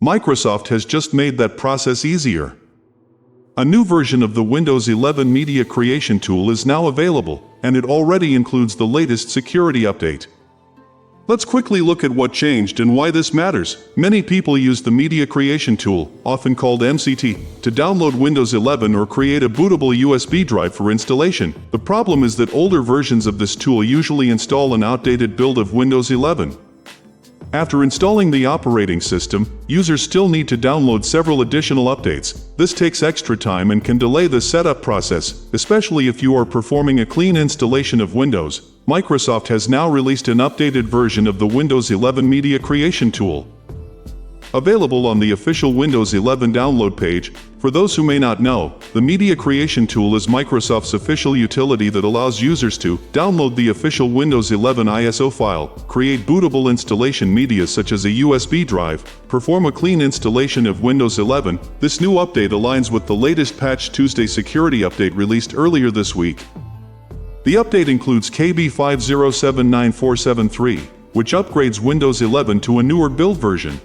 Microsoft has just made that process easier. A new version of the Windows 11 Media Creation tool is now available, and it already includes the latest security update. Let's quickly look at what changed and why this matters. Many people use the Media Creation tool, often called MCT, to download Windows 11 or create a bootable USB drive for installation. The problem is that older versions of this tool usually install an outdated build of Windows 11. After installing the operating system, users still need to download several additional updates. This takes extra time and can delay the setup process, especially if you are performing a clean installation of Windows. Microsoft has now released an updated version of the Windows 11 Media Creation tool. Available on the official Windows 11 download page. For those who may not know, the Media Creation tool is Microsoft's official utility that allows users to download the official Windows 11 ISO file, create bootable installation media such as a USB drive, perform a clean installation of Windows 11. This new update aligns with the latest Patch Tuesday security update released earlier this week. The update includes KB50794773, which upgrades Windows 11 to a newer build version.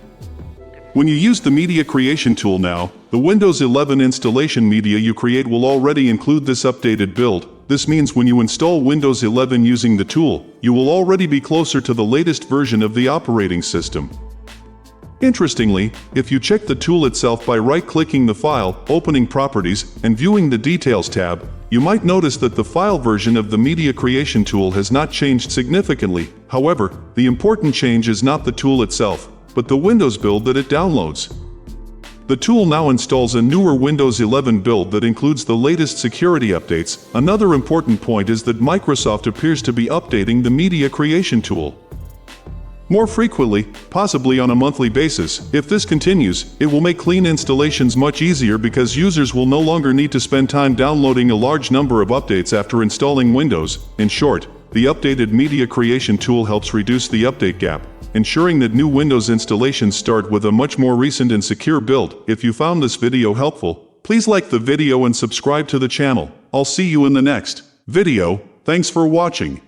When you use the Media Creation tool now, the Windows 11 installation media you create will already include this updated build. This means when you install Windows 11 using the tool, you will already be closer to the latest version of the operating system. Interestingly, if you check the tool itself by right-clicking the file, opening Properties, and viewing the Details tab, you might notice that the file version of the Media Creation tool has not changed significantly. However, the important change is not the tool itself, but the Windows build that it downloads. The tool now installs a newer Windows 11 build that includes the latest security updates. Another important point is that Microsoft appears to be updating the Media Creation tool more frequently, possibly on a monthly basis. If this continues, it will make clean installations much easier because users will no longer need to spend time downloading a large number of updates after installing Windows. In short, the updated Media Creation tool helps reduce the update gap, ensuring that new Windows installations start with a much more recent and secure build. If you found this video helpful, please like the video and subscribe to the channel. I'll see you in the next video. Thanks for watching.